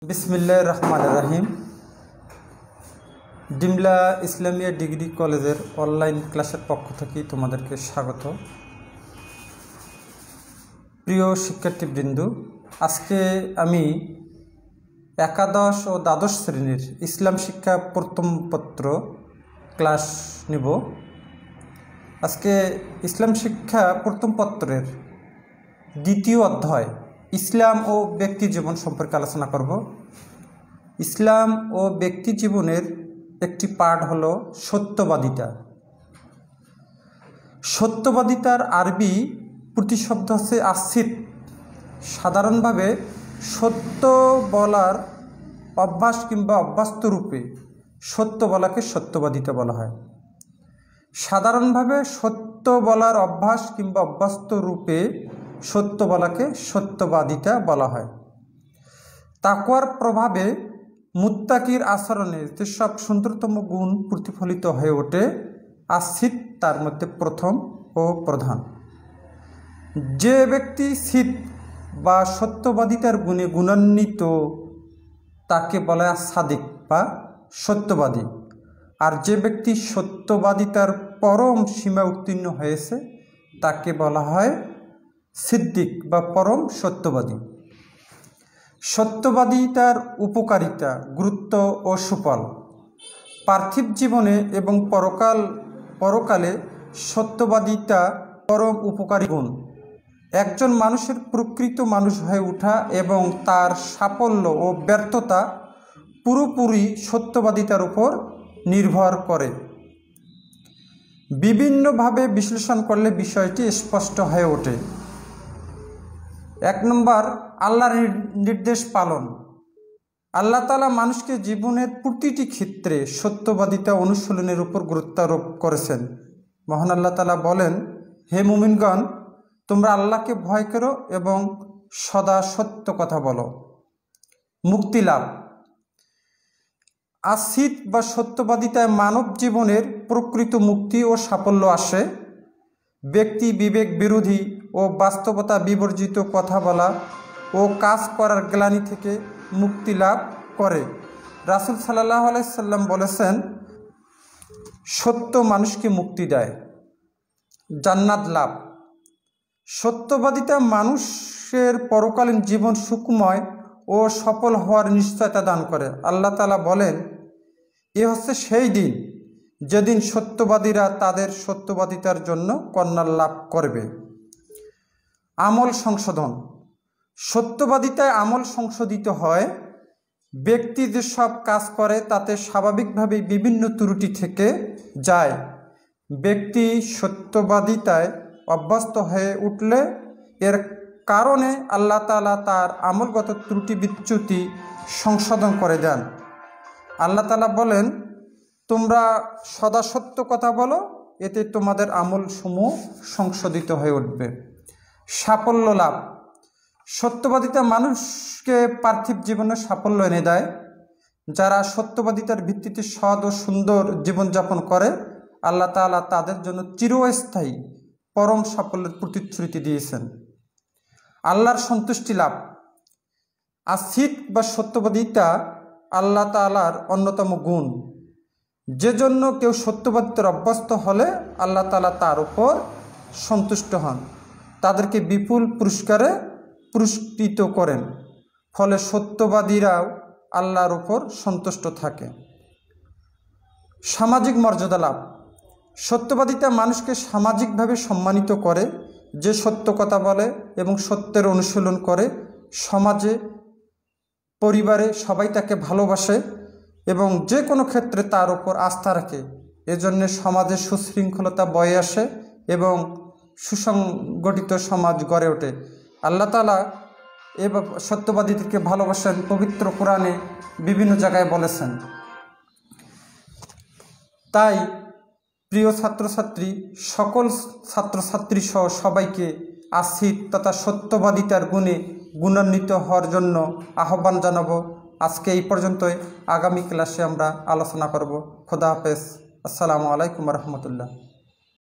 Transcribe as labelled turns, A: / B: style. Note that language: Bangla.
A: বিসমিল্লাহির রহমানির রহিম। ডিমলা ইসলামিয়া ডিগ্রি কলেজের অনলাইন ক্লাসের পক্ষ থেকে তোমাদেরকে স্বাগত। প্রিয় শিক্ষার্থীবৃন্দ, আজকে আমি একাদশ ও দ্বাদশ শ্রেণীর ইসলাম শিক্ষা প্রথম পত্র ক্লাস নিব। আজকে ইসলাম শিক্ষা প্রথম পত্রের দ্বিতীয় অধ্যায় ইসলাম ও ব্যক্তি জীবন সম্পর্কে আলোচনা করব। ইসলাম ও ব্যক্তি জীবনের একটি পাঠ হলো সত্যবাদিতা। সত্যবাদিতার আরবি প্রতিশব্দ হচ্ছে আসিদ। সাধারণভাবে সত্য বলার অভ্যাস কিংবা অভ্যস্ত রূপে সত্য বলাকে সত্যবাদিতা বলা হয়। সাধারণভাবে সত্য বলার অভ্যাস কিংবা অভ্যস্ত রূপে সত্য বলাকে সত্যবাদিতা বলা হয়। তাকওয়ার প্রভাবে মুত্তাকির আচরণে যেসব সুন্দরতম গুণ প্রতিফলিত হয়ে ওঠে, আসিদ তার মধ্যে প্রথম ও প্রধান। যে ব্যক্তি সিদ বা সত্যবাদিতার গুণে গুণান্বিত তাকে বলা হয় সাদিক বা সত্যবাদী। আর যে ব্যক্তি সত্যবাদিতার পরম সীমা উত্তীর্ণ হয়েছে তাকে বলা হয় সিদ্দিক বা পরম সত্যবাদী। সত্যবাদিতার উপকারিতা, গুরুত্ব ও সুফল। পার্থিব জীবনে এবং পরকালে সত্যবাদিতা পরম উপকারী গুণ। একজন মানুষের প্রকৃত মানুষ হয়ে ওঠা এবং তার সাফল্য ও ব্যর্থতা পুরোপুরি সত্যবাদিতার উপর নির্ভর করে। বিভিন্নভাবে বিশ্লেষণ করলে বিষয়টি স্পষ্ট হয়ে ওঠে। 1 নম্বর, আল্লাহর নির্দেশ পালন। আল্লাহ তাআলা মানুষকে জীবনের প্রতিটি ক্ষেত্রে সত্যবাদিতা অনুশীলনের উপর গুরুত্ব আরোপ করেছেন। মহান আল্লাহ তাআলা বলেন, হে মুমিনগণ, তোমরা আল্লাহকে ভয় করো এবং সদা সত্য কথা বলো। মুক্তি লাভ। আসিদ বা সত্যবাদিতায় মানব জীবনের প্রকৃত মুক্তি ও সাফল্য আসে। ব্যক্তি বিবেক বিরোধী ও বাস্তবতা বিবর্জিত কথা বলা ও কাজ করার গ্লানি থেকে মুক্তি লাভ করে। রাসূল সাল্লাল্লাহু আলাইহি সাল্লাম বলেছেন, সত্য মানুষকে মুক্তি দেয়। জান্নাত লাভ। সত্যবাদিতা মানুষের পরকালীন জীবন সুখময় ও সফল হওয়ার নিশ্চয়তা দান করে। আল্লাহ তাআলা বলেন, এ হচ্ছে সেই দিন যেদিন সত্যবাদীরা তাদের সত্যবাদিতার জন্য কল্যাণ লাভ করবে। আমল সংশোধন। সত্যবাদিতায় আমল সংশোধিত হয়। ব্যক্তি যেসব কাজ করে তাতে স্বাভাবিকভাবেই বিভিন্ন ত্রুটি থেকে যায়। ব্যক্তি সত্যবাদিতায় অভ্যস্ত হয়ে উঠলে এর কারণে আল্লাহ তাআলা তার আমলগত ত্রুটি বিচ্যুতি সংশোধন করে দেন। আল্লাহ তাআলা বলেন, তোমরা সদা সত্য কথা বলো, এতে তোমাদের আমলসমূহ সংশোধিত হয়ে উঠবে। সাফল্য লাভ। সত্যবাদিতা মানুষকে পার্থিব জীবনে সাফল্য এনে দেয়। যারা সত্যবাদিতার ভিত্তিতে সৎ ও সুন্দর জীবনযাপন করে, আল্লাহ তাআলা তাদের জন্য চিরস্থায়ী পরম সাফল্যের প্রতিশ্রুতি দিয়েছেন। আল্লাহর সন্তুষ্টি লাভ। আসিদ বা সত্যবাদিতা আল্লাহ তাআলার অন্যতম গুণ, যে জন্য কেউ সত্যবাদিতার অভ্যস্ত হলে আল্লাহ তাআলা তার উপর সন্তুষ্ট হন, তাদেরকে বিপুল পুরস্কারে পুরস্কৃত করেন। ফলে সত্যবাদীরাও আল্লাহর উপর সন্তুষ্ট থাকে। সামাজিক মর্যাদা লাভ। সত্যবাদিতা মানুষকে সামাজিকভাবে সম্মানিত করে। যে সত্য কথা বলে এবং সত্যের অনুশীলন করে, সমাজে পরিবারে সবাই তাকে ভালোবাসে এবং যে কোনো ক্ষেত্রে তার উপর আস্থা রাখে। এজন্য সমাজে সুশৃঙ্খলতা বয়ে আসে এবং সুসংগঠিত সমাজ গড়ে ওঠে। আল্লাহ তাআলা এবং সত্যবাদীদেরকে ভালোবাসেন, পবিত্র কোরআনে বিভিন্ন জায়গায় বলেছেন। তাই প্রিয় ছাত্রছাত্রী, সকল ছাত্রছাত্রী সহ সবাইকে আসিদ তথা সত্যবাদিতার গুণে গুণান্বিত হওয়ার জন্য আহ্বান জানাবো। আজকে এই পর্যন্তই। আগামী ক্লাসে আমরা আলোচনা করব। খোদা হাফেজ। আসসালামু আলাইকুম রহমতুল্লাহ।